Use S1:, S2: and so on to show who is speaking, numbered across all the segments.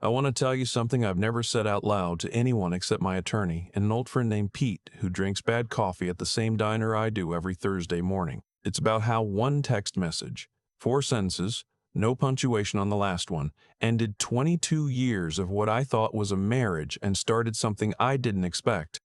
S1: I want to tell you something I've never said out loud to anyone except my attorney and an old friend named Pete, who drinks bad coffee at the same diner I do every Thursday morning. It's about how one text message, 4 sentences, no punctuation on the last one, ended 22 years of what I thought was a marriage and started something I didn't expect,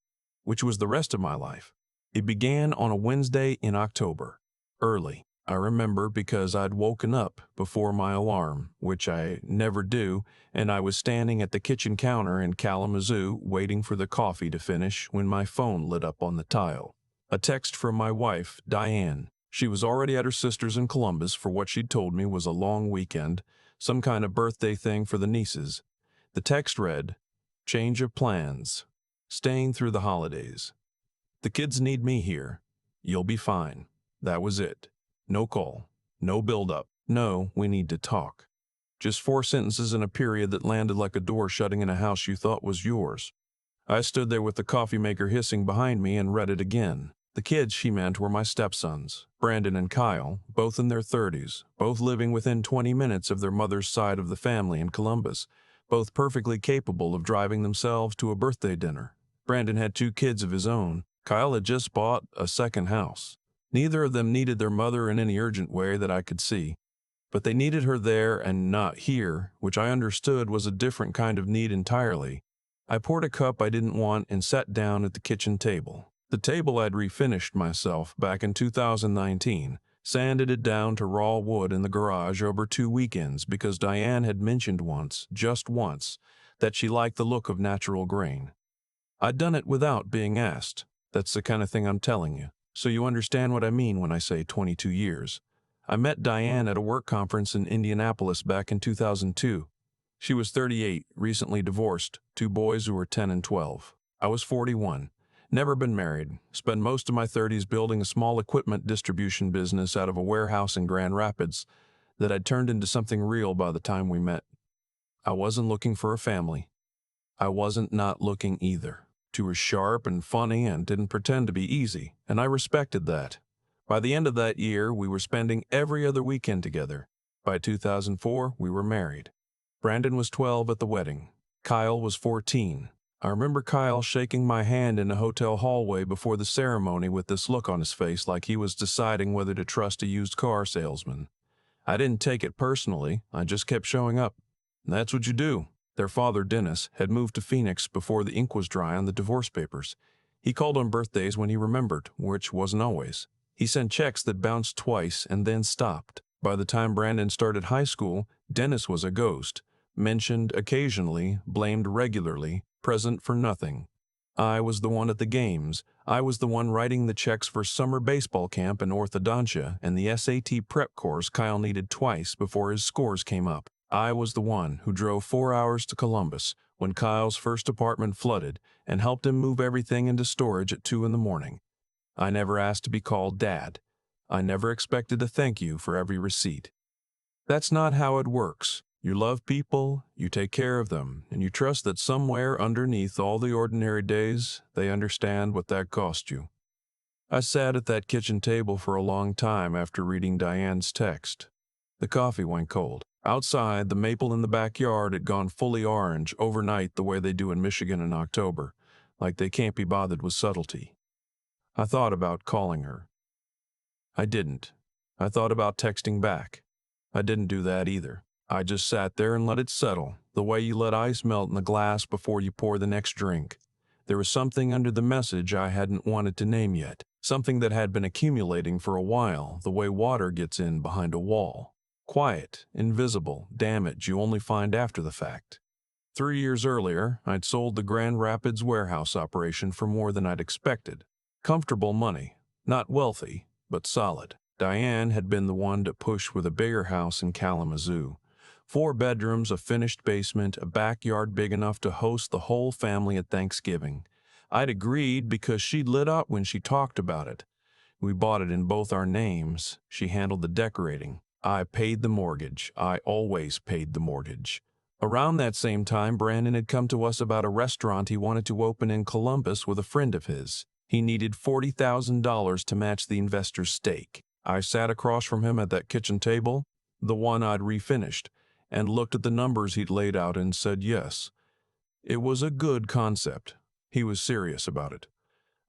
S1: which was the rest of my life. It began on a Wednesday in October, early. I remember because I'd woken up before my alarm, which I never do, and I was standing at the kitchen counter in Kalamazoo waiting for the coffee to finish when my phone lit up on the tile. A text from my wife, Diane. She was already at her sister's in Columbus for what she'd told me was a long weekend, some kind of birthday thing for the nieces. The text read, "Change of plans. Staying through the holidays. The kids need me here. You'll be fine." That was it. No call. No build-up. No, we need to talk. Just 4 sentences in a period that landed like a door shutting in a house you thought was yours. I stood there with the coffee maker hissing behind me and read it again. The kids she meant were my stepsons, Brandon and Kyle, both in their 30s, both living within 20 minutes of their mother's side of the family in Columbus, both perfectly capable of driving themselves to a birthday dinner. Brandon had 2 kids of his own. Kyle had just bought a second house. Neither of them needed their mother in any urgent way that I could see, but they needed her there and not here, which I understood was a different kind of need entirely. I poured a cup I didn't want and sat down at the kitchen table. The table I'd refinished myself back in 2019, sanded it down to raw wood in the garage over 2 weekends because Diane had mentioned once, just once, that she liked the look of natural grain. I'd done it without being asked. That's the kind of thing I'm telling you. So you understand what I mean when I say 22 years. I met Diane at a work conference in Indianapolis back in 2002. She was 38, recently divorced, 2 boys who were 10 and 12. I was 41, never been married, spent most of my 30s building a small equipment distribution business out of a warehouse in Grand Rapids that had turned into something real by the time we met. I wasn't looking for a family. I wasn't not looking either. She was sharp and funny and didn't pretend to be easy, and I respected that. By the end of that year, we were spending every other weekend together. By 2004, we were married. Brandon was 12 at the wedding. Kyle was 14. I remember Kyle shaking my hand in a hotel hallway before the ceremony with this look on his face like he was deciding whether to trust a used car salesman. I didn't take it personally, I just kept showing up. That's what you do. Their father, Dennis, had moved to Phoenix before the ink was dry on the divorce papers. He called on birthdays when he remembered, which wasn't always. He sent checks that bounced twice and then stopped. By the time Brandon started high school, Dennis was a ghost, mentioned occasionally, blamed regularly, present for nothing. I was the one at the games. I was the one writing the checks for summer baseball camp and orthodontia and the SAT prep course Kyle needed twice before his scores came up. I was the one who drove 4 hours to Columbus when Kyle's first apartment flooded and helped him move everything into storage at 2 in the morning. I never asked to be called Dad. I never expected a thank you for every receipt. That's not how it works. You love people, you take care of them, and you trust that somewhere underneath all the ordinary days, they understand what that cost you. I sat at that kitchen table for a long time after reading Diane's text. The coffee went cold. Outside, the maple in the backyard had gone fully orange overnight the way they do in Michigan in October, like they can't be bothered with subtlety. I thought about calling her. I didn't. I thought about texting back. I didn't do that either. I just sat there and let it settle, the way you let ice melt in a glass before you pour the next drink. There was something under the message I hadn't wanted to name yet, something that had been accumulating for a while, the way water gets in behind a wall. Quiet, invisible, damage you only find after the fact. 3 years earlier, I'd sold the Grand Rapids warehouse operation for more than I'd expected. Comfortable money, not wealthy, but solid. Diane had been the one to push with a bigger house in Kalamazoo. 4 bedrooms, a finished basement, a backyard big enough to host the whole family at Thanksgiving. I'd agreed because she'd lit up when she talked about it. We bought it in both our names. She handled the decorating. I paid the mortgage. I always paid the mortgage. Around that same time, Brandon had come to us about a restaurant he wanted to open in Columbus with a friend of his. He needed $40,000 to match the investor's stake. I sat across from him at that kitchen table, the one I'd refinished, and looked at the numbers he'd laid out and said yes. It was a good concept. He was serious about it.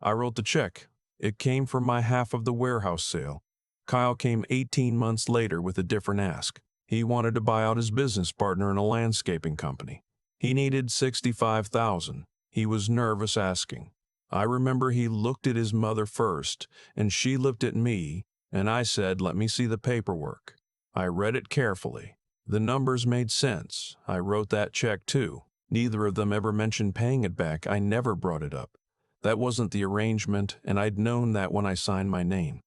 S1: I wrote the check. It came from my half of the warehouse sale. Kyle came 18 months later with a different ask. He wanted to buy out his business partner in a landscaping company. He needed $65,000. He was nervous asking. I remember he looked at his mother first, and she looked at me, and I said, "Let me see the paperwork." I read it carefully. The numbers made sense. I wrote that check too. Neither of them ever mentioned paying it back. I never brought it up. That wasn't the arrangement, and I'd known that when I signed my name.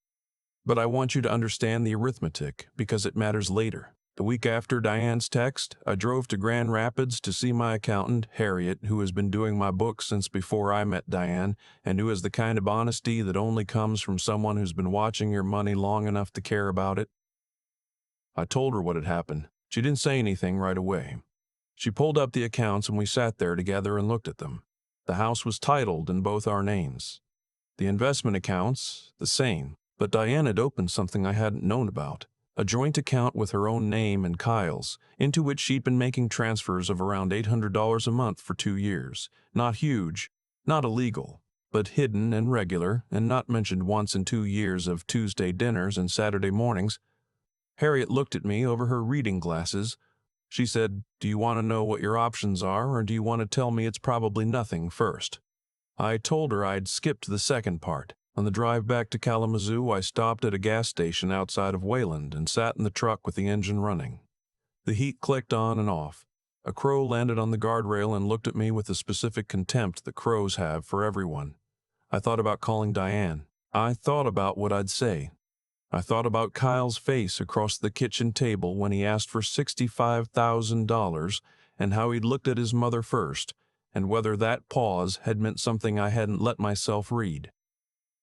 S1: But I want you to understand the arithmetic, because it matters later. The week after Diane's text, I drove to Grand Rapids to see my accountant, Harriet, who has been doing my books since before I met Diane, and who has the kind of honesty that only comes from someone who's been watching your money long enough to care about it. I told her what had happened. She didn't say anything right away. She pulled up the accounts and we sat there together and looked at them. The house was titled in both our names. The investment accounts, the same, but Diane had opened something I hadn't known about. A joint account with her own name and Kyle's, into which she'd been making transfers of around $800 a month for 2 years. Not huge, not illegal, but hidden and regular, and not mentioned once in 2 years of Tuesday dinners and Saturday mornings. Harriet looked at me over her reading glasses. She said, "Do you want to know what your options are, or do you want to tell me it's probably nothing first?" I told her I'd skipped the second part. On the drive back to Kalamazoo, I stopped at a gas station outside of Wayland and sat in the truck with the engine running. The heat clicked on and off. A crow landed on the guardrail and looked at me with the specific contempt that crows have for everyone. I thought about calling Diane. I thought about what I'd say. I thought about Kyle's face across the kitchen table when he asked for $65,000 and how he'd looked at his mother first, and whether that pause had meant something I hadn't let myself read.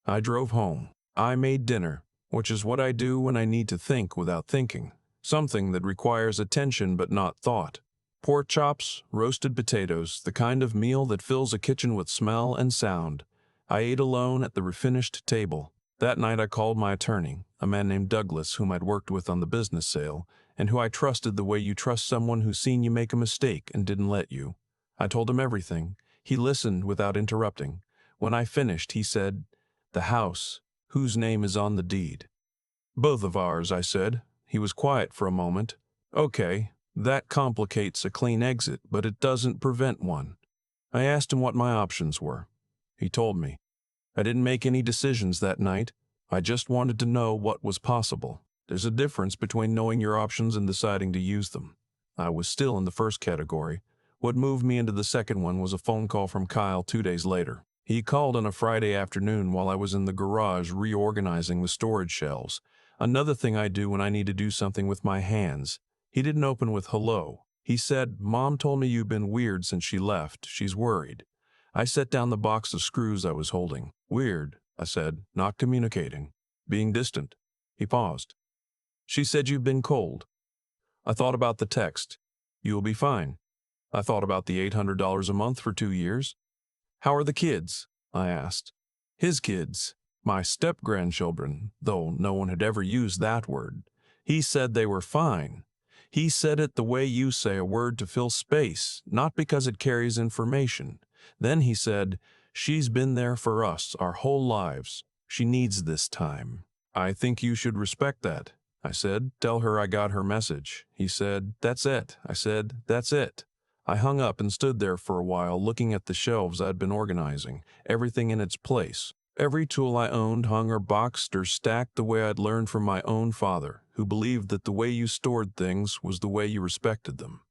S1: I drove home. I made dinner, which is what I do when I need to think without thinking, something that requires attention but not thought. Pork chops, roasted potatoes, the kind of meal that fills a kitchen with smell and sound. I ate alone at the refinished table. That night I called my attorney, a man named Douglas whom I'd worked with on the business sale, and who I trusted the way you trust someone who's seen you make a mistake and didn't let you. I told him everything. He listened without interrupting. When I finished, he said, "The house, whose name is on the deed?" "Both of ours," I said. He was quiet for a moment. "Okay, that complicates a clean exit, but it doesn't prevent one." I asked him what my options were. He told me. I didn't make any decisions that night. I just wanted to know what was possible. There's a difference between knowing your options and deciding to use them. I was still in the first category. What moved me into the second one was a phone call from Kyle 2 days later. He called on a Friday afternoon while I was in the garage reorganizing the storage shelves. Another thing I do when I need to do something with my hands. He didn't open with hello. He said, "Mom told me you've been weird since she left. She's worried." I set down the box of screws I was holding. "Weird," I said, "not communicating. Being distant." He paused. "She said you've been cold." I thought about the text. "You'll be fine." I thought about the $800 a month for 2 years. "How are the kids?" I asked. His kids, my step-grandchildren, though no one had ever used that word. He said they were fine. He said it the way you say a word to fill space, not because it carries information. Then he said, "She's been there for us our whole lives. She needs this time." "I think you should respect that," I said. "Tell her I got her message." He said, "That's it." I said, "That's it." I hung up and stood there for a while looking at the shelves I'd been organizing, everything in its place. Every tool I owned hung or boxed or stacked the way I'd learned from my own father, who believed that the way you stored things was the way you respected them.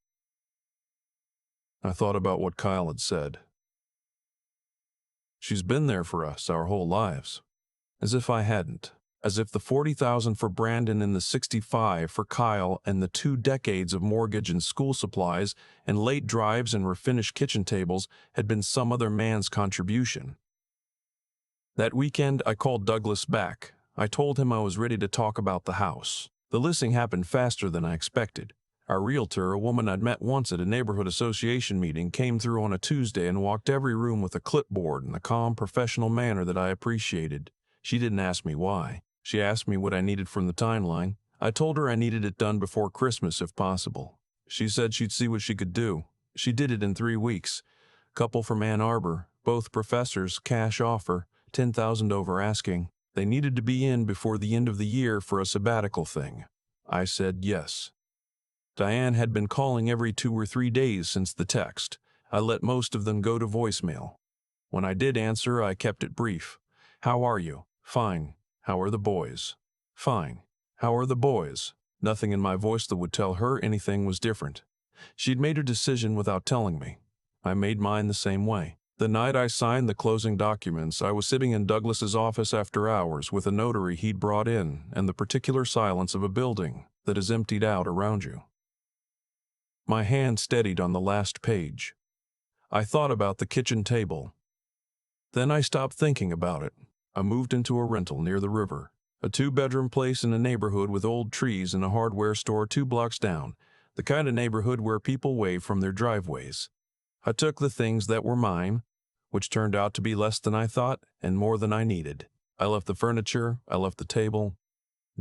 S1: I thought about what Kyle had said. "She's been there for us our whole lives." As if I hadn't. As if the $40,000 for Brandon and the $65,000 for Kyle and the 2 decades of mortgage and school supplies and late drives and refinished kitchen tables had been some other man's contribution. That weekend, I called Douglas back. I told him I was ready to talk about the house. The listing happened faster than I expected. Our realtor, a woman I'd met once at a neighborhood association meeting, came through on a Tuesday and walked every room with a clipboard in a calm, professional manner that I appreciated. She didn't ask me why. She asked me what I needed from the timeline. I told her I needed it done before Christmas if possible. She said she'd see what she could do. She did it in 3 weeks. Couple from Ann Arbor, both professors, cash offer, 10,000 over asking. They needed to be in before the end of the year for a sabbatical thing. I said yes. Diane had been calling every 2 or 3 days since the text. I let most of them go to voicemail. When I did answer, I kept it brief. How are you? Fine. How are the boys? Fine. How are the boys? Nothing in my voice that would tell her anything was different. She'd made her decision without telling me. I made mine the same way. The night I signed the closing documents, I was sitting in Douglas's office after hours with a notary he'd brought in and the particular silence of a building that is emptied out around you. My hand steadied on the last page. I thought about the kitchen table. Then I stopped thinking about it. I moved into a rental near the river, a 2-bedroom place in a neighborhood with old trees and a hardware store 2 blocks down, the kind of neighborhood where people wave from their driveways. I took the things that were mine, which turned out to be less than I thought and more than I needed. I left the furniture, I left the table.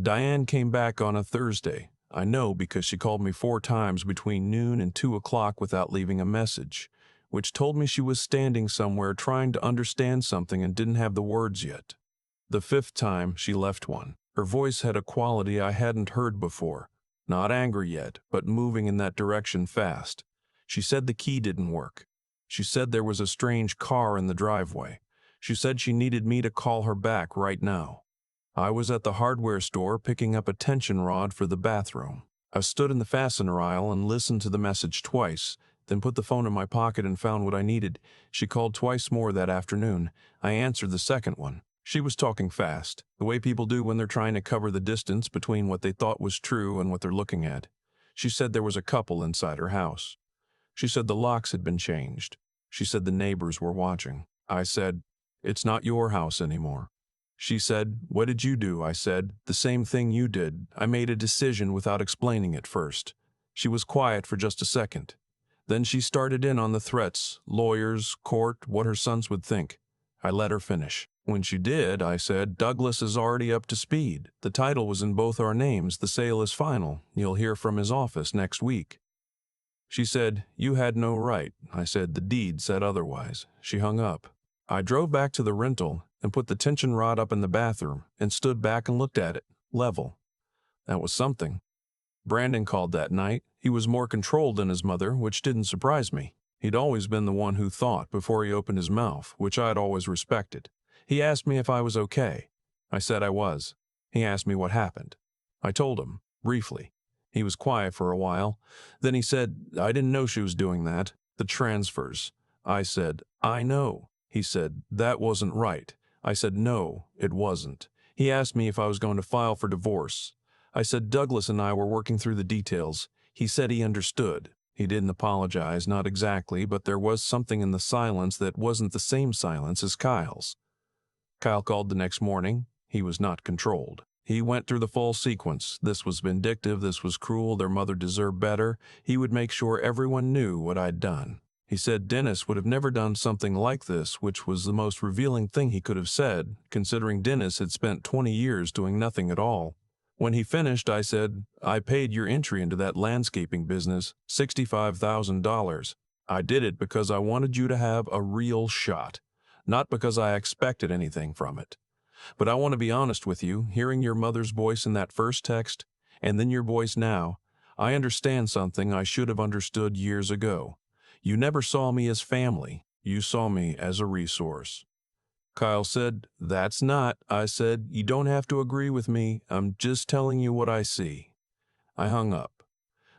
S1: Diane came back on a Thursday. I know because she called me 4 times between noon and 2 o'clock without leaving a message, which told me she was standing somewhere trying to understand something and didn't have the words yet. The 5th time, she left one. Her voice had a quality I hadn't heard before. Not angry yet, but moving in that direction fast. She said the key didn't work. She said there was a strange car in the driveway. She said she needed me to call her back right now. I was at the hardware store picking up a tension rod for the bathroom. I stood in the fastener aisle and listened to the message twice, then put the phone in my pocket and found what I needed. She called twice more that afternoon. I answered the second one. She was talking fast, the way people do when they're trying to cover the distance between what they thought was true and what they're looking at. She said there was a couple inside her house. She said the locks had been changed. She said the neighbors were watching. I said, "It's not your house anymore." She said, "What did you do?" I said, "The same thing you did. I made a decision without explaining it first." She was quiet for just a second. Then she started in on the threats, lawyers, court, what her sons would think. I let her finish. When she did, I said, "Douglas is already up to speed. The title was in both our names. The sale is final. You'll hear from his office next week." She said, "You had no right." I said, "The deed said otherwise." She hung up. I drove back to the rental and put the tension rod up in the bathroom and stood back and looked at it, level. That was something. Brandon called that night. He was more controlled than his mother, which didn't surprise me. He'd always been the one who thought before he opened his mouth, which I'd always respected. He asked me if I was okay. I said I was. He asked me what happened. I told him, briefly. He was quiet for a while. Then he said, "I didn't know she was doing that. The transfers." I said, "I know." He said, "That wasn't right." I said, "No, it wasn't." He asked me if I was going to file for divorce. I said Douglas and I were working through the details. He said he understood. He didn't apologize, not exactly, but there was something in the silence that wasn't the same silence as Kyle's. Kyle called the next morning. He was not controlled. He went through the full sequence. This was vindictive, this was cruel, their mother deserved better. He would make sure everyone knew what I'd done. He said Dennis would have never done something like this, which was the most revealing thing he could have said, considering Dennis had spent 20 years doing nothing at all. When he finished, I said, "I paid your entry into that landscaping business, $65,000. I did it because I wanted you to have a real shot, not because I expected anything from it. But I want to be honest with you, hearing your mother's voice in that first text, and then your voice now, I understand something I should have understood years ago. You never saw me as family. You saw me as a resource." Kyle said, "That's not." I said, "You don't have to agree with me. I'm just telling you what I see." I hung up.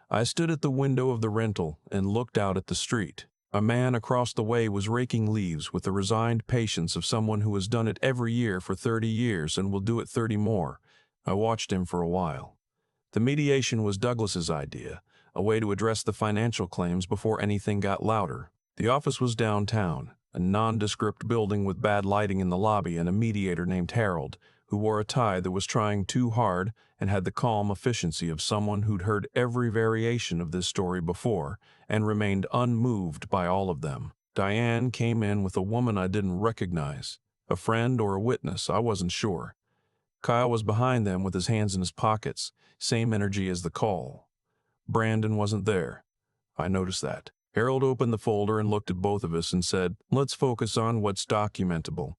S1: I stood at the window of the rental and looked out at the street. A man across the way was raking leaves with the resigned patience of someone who has done it every year for 30 years and will do it 30 more. I watched him for a while. The mediation was Douglas's idea, a way to address the financial claims before anything got louder. The office was downtown, a nondescript building with bad lighting in the lobby and a mediator named Harold, who wore a tie that was trying too hard and had the calm efficiency of someone who'd heard every variation of this story before and remained unmoved by all of them. Diane came in with a woman I didn't recognize, a friend or a witness, I wasn't sure. Kyle was behind them with his hands in his pockets, same energy as the call. Brandon wasn't there. I noticed that. Harold opened the folder and looked at both of us and said, "Let's focus on what's documentable."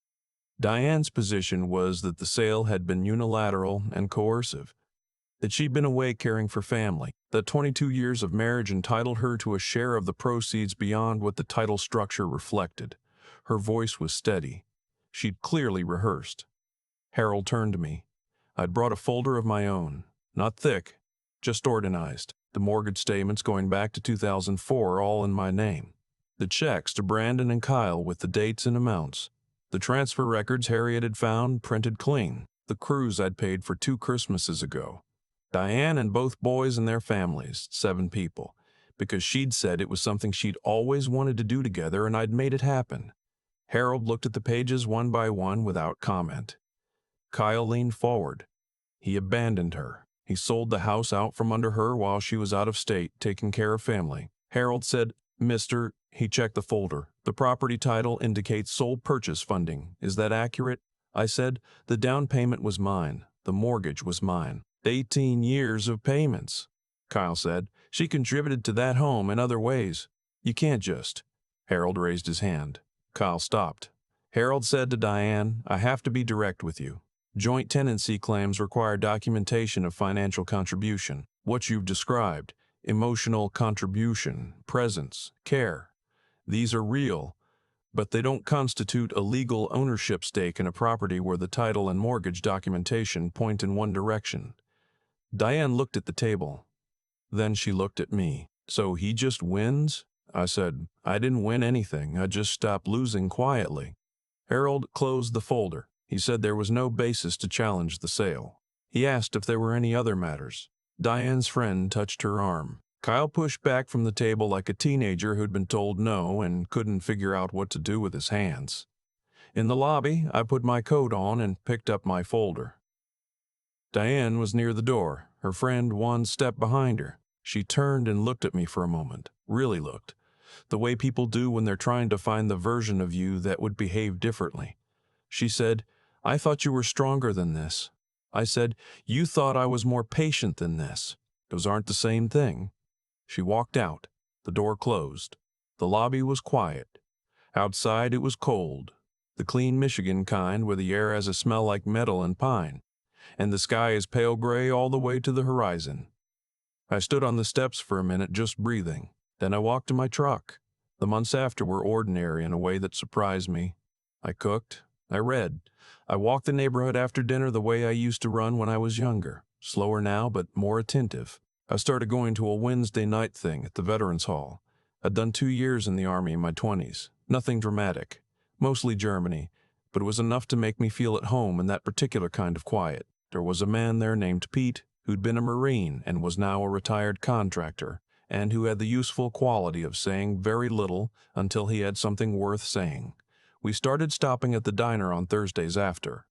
S1: Diane's position was that the sale had been unilateral and coercive, that she'd been away caring for family, that 22 years of marriage entitled her to a share of the proceeds beyond what the title structure reflected. Her voice was steady. She'd clearly rehearsed. Harold turned to me. I'd brought a folder of my own, not thick, just organized. The mortgage statements going back to 2004 all in my name. The checks to Brandon and Kyle with the dates and amounts. The transfer records Harriet had found printed clean. The cruise I'd paid for 2 Christmases ago. Diane and both boys and their families, 7 people, because she'd said it was something she'd always wanted to do together and I'd made it happen. Harold looked at the pages one by one without comment. Kyle leaned forward. He abandoned her. He sold the house out from under her while she was out of state, taking care of family. Harold said, "Mr." He checked the folder. "The property title indicates sole purchase funding. Is that accurate?" I said, "The down payment was mine. The mortgage was mine." 18 years of payments. Kyle said, "She contributed to that home in other ways. You can't just." Harold raised his hand. Kyle stopped. Harold said to Diane, "I have to be direct with you. Joint tenancy claims require documentation of financial contribution. What you've described, emotional contribution, presence, care, these are real, but they don't constitute a legal ownership stake in a property where the title and mortgage documentation point in one direction." Diane looked at the table. Then she looked at me. "So he just wins?" I said, "I didn't win anything. I just stopped losing quietly." Harold closed the folder. He said there was no basis to challenge the sale. He asked if there were any other matters. Diane's friend touched her arm. Kyle pushed back from the table like a teenager who'd been told no and couldn't figure out what to do with his hands. In the lobby, I put my coat on and picked up my folder. Diane was near the door, her friend one step behind her. She turned and looked at me for a moment, really looked, the way people do when they're trying to find the version of you that would behave differently. She said, "I thought you were stronger than this." I said, "You thought I was more patient than this. Those aren't the same thing." She walked out. The door closed. The lobby was quiet. Outside it was cold, the clean Michigan kind where the air has a smell like metal and pine, and the sky is pale gray all the way to the horizon. I stood on the steps for a minute just breathing. Then I walked to my truck. The months after were ordinary in a way that surprised me. I cooked. I read. I walked the neighborhood after dinner the way I used to run when I was younger. Slower now, but more attentive. I started going to a Wednesday night thing at the Veterans Hall. I'd done 2 years in the Army in my 20s. Nothing dramatic. Mostly Germany. But it was enough to make me feel at home in that particular kind of quiet. There was a man there named Pete, who'd been a Marine and was now a retired contractor, and who had the useful quality of saying very little until he had something worth saying. We started stopping at the diner on Thursdays after.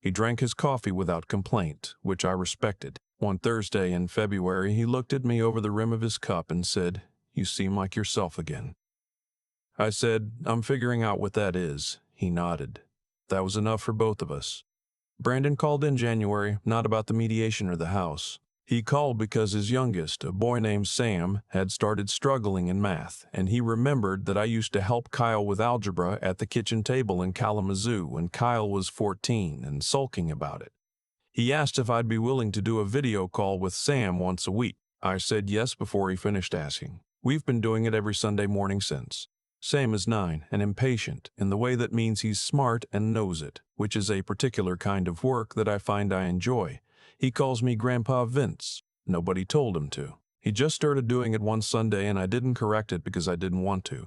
S1: He drank his coffee without complaint, which I respected. One Thursday in February, he looked at me over the rim of his cup and said, "You seem like yourself again." I said, "I'm figuring out what that is." He nodded. That was enough for both of us. Brandon called in January, not about the mediation or the house. He called because his youngest, a boy named Sam, had started struggling in math, and he remembered that I used to help Kyle with algebra at the kitchen table in Kalamazoo when Kyle was 14 and sulking about it. He asked if I'd be willing to do a video call with Sam once a week. I said yes before he finished asking. We've been doing it every Sunday morning since. Sam is 9 and impatient in the way that means he's smart and knows it, which is a particular kind of work that I find I enjoy. He calls me Grandpa Vince. Nobody told him to. He just started doing it one Sunday and I didn't correct it because I didn't want to.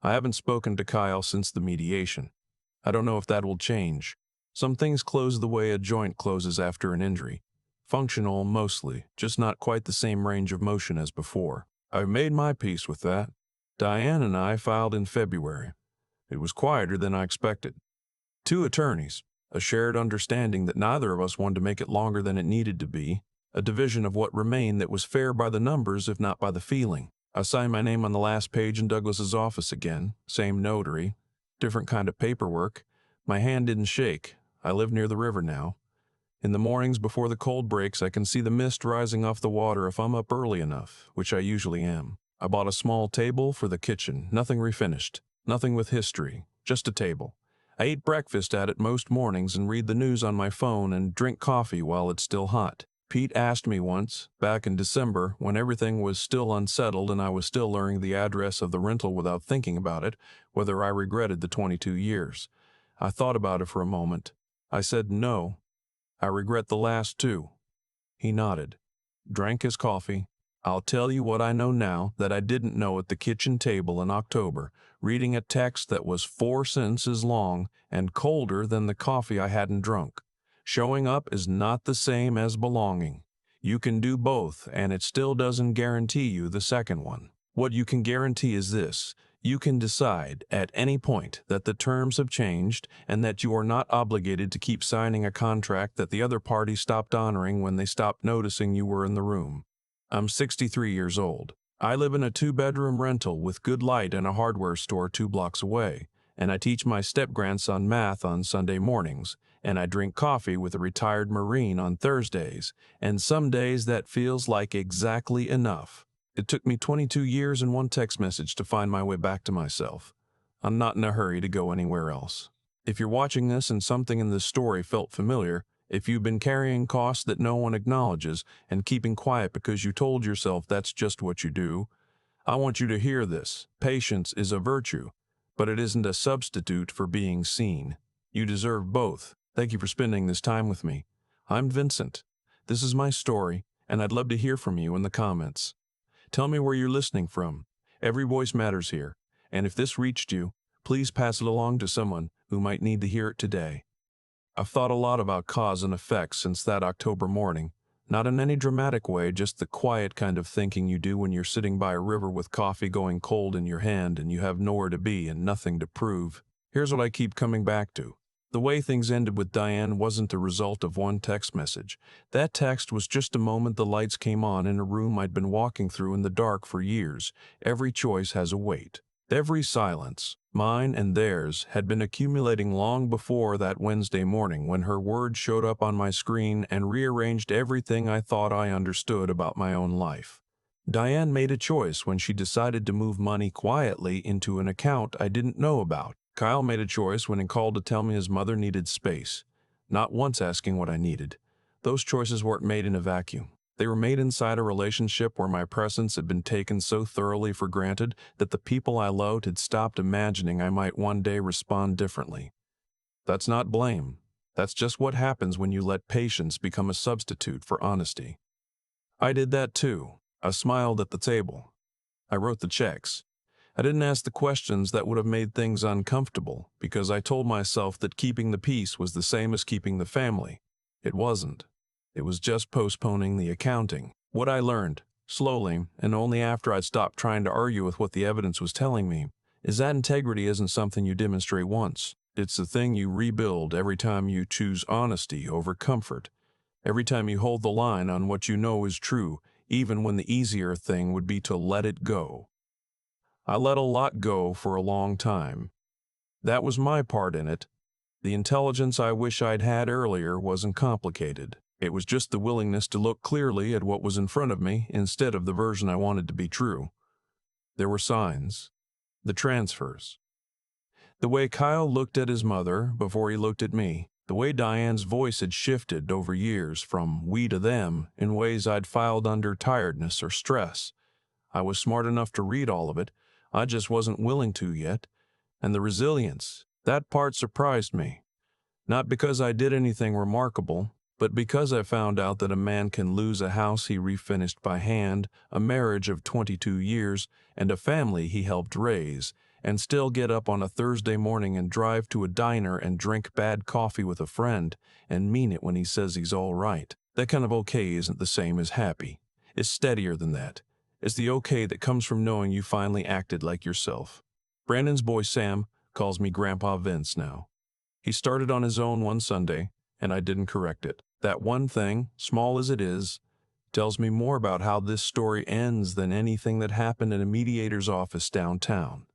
S1: I haven't spoken to Kyle since the mediation. I don't know if that will change. Some things close the way a joint closes after an injury. Functional mostly, just not quite the same range of motion as before. I've made my peace with that. Diane and I filed in February. It was quieter than I expected. 2 attorneys, a shared understanding that neither of us wanted to make it longer than it needed to be, a division of what remained that was fair by the numbers if not by the feeling. I signed my name on the last page in Douglas's office again, same notary, different kind of paperwork. My hand didn't shake. I live near the river now. In the mornings before the cold breaks, I can see the mist rising off the water if I'm up early enough, which I usually am. I bought a small table for the kitchen, nothing refinished, nothing with history, just a table. I eat breakfast at it most mornings and read the news on my phone and drink coffee while it's still hot. Pete asked me once, back in December, when everything was still unsettled and I was still learning the address of the rental without thinking about it, whether I regretted the 22 years. I thought about it for a moment. I said no. I regret the last two. He nodded, drank his coffee. I'll tell you what I know now that I didn't know at the kitchen table in October, reading a text that was 4 sentences long and colder than the coffee I hadn't drunk. Showing up is not the same as belonging. You can do both, and it still doesn't guarantee you the second one. What you can guarantee is this: you can decide at any point that the terms have changed and that you are not obligated to keep signing a contract that the other party stopped honoring when they stopped noticing you were in the room. I'm 63 years old. I live in a 2-bedroom rental with good light and a hardware store 2 blocks away, and I teach my step-grandson math on Sunday mornings, and I drink coffee with a retired Marine on Thursdays, and some days that feels like exactly enough. It took me 22 years and one text message to find my way back to myself. I'm not in a hurry to go anywhere else. If you're watching this and something in this story felt familiar, if you've been carrying costs that no one acknowledges and keeping quiet because you told yourself that's just what you do, I want you to hear this. Patience is a virtue, but it isn't a substitute for being seen. You deserve both. Thank you for spending this time with me. I'm Vincent. This is my story, and I'd love to hear from you in the comments. Tell me where you're listening from. Every voice matters here, and if this reached you, please pass it along to someone who might need to hear it today. I've thought a lot about cause and effect since that October morning. Not in any dramatic way, just the quiet kind of thinking you do when you're sitting by a river with coffee going cold in your hand and you have nowhere to be and nothing to prove. Here's what I keep coming back to. The way things ended with Diane wasn't the result of one text message. That text was just a moment the lights came on in a room I'd been walking through in the dark for years. Every choice has a weight. Every silence, mine and theirs, had been accumulating long before that Wednesday morning when her words showed up on my screen and rearranged everything I thought I understood about my own life. Diane made a choice when she decided to move money quietly into an account I didn't know about. Kyle made a choice when he called to tell me his mother needed space, not once asking what I needed. Those choices weren't made in a vacuum. They were made inside a relationship where my presence had been taken so thoroughly for granted that the people I loved had stopped imagining I might one day respond differently. That's not blame. That's just what happens when you let patience become a substitute for honesty. I did that too. I smiled at the table. I wrote the checks. I didn't ask the questions that would have made things uncomfortable because I told myself that keeping the peace was the same as keeping the family. It wasn't. It was just postponing the accounting. What I learned, slowly, and only after I'd stopped trying to argue with what the evidence was telling me, is that integrity isn't something you demonstrate once. It's the thing you rebuild every time you choose honesty over comfort. Every time you hold the line on what you know is true, even when the easier thing would be to let it go. I let a lot go for a long time. That was my part in it. The intelligence I wish I'd had earlier wasn't complicated. It was just the willingness to look clearly at what was in front of me instead of the version I wanted to be true. There were signs. The transfers. The way Kyle looked at his mother before he looked at me. The way Diane's voice had shifted over years from we to them in ways I'd filed under tiredness or stress. I was smart enough to read all of it. I just wasn't willing to yet. And the resilience, that part surprised me. Not because I did anything remarkable, but because I found out that a man can lose a house he refinished by hand, a marriage of 22 years, and a family he helped raise, and still get up on a Thursday morning and drive to a diner and drink bad coffee with a friend, and mean it when he says he's all right. That kind of okay isn't the same as happy. It's steadier than that. It's the okay that comes from knowing you finally acted like yourself. Brandon's boy Sam calls me Grandpa Vince now. He started on his own one Sunday, and I didn't correct it. That one thing, small as it is, tells me more about how this story ends than anything that happened in a mediator's office downtown.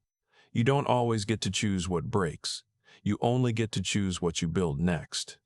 S1: You don't always get to choose what breaks. You only get to choose what you build next.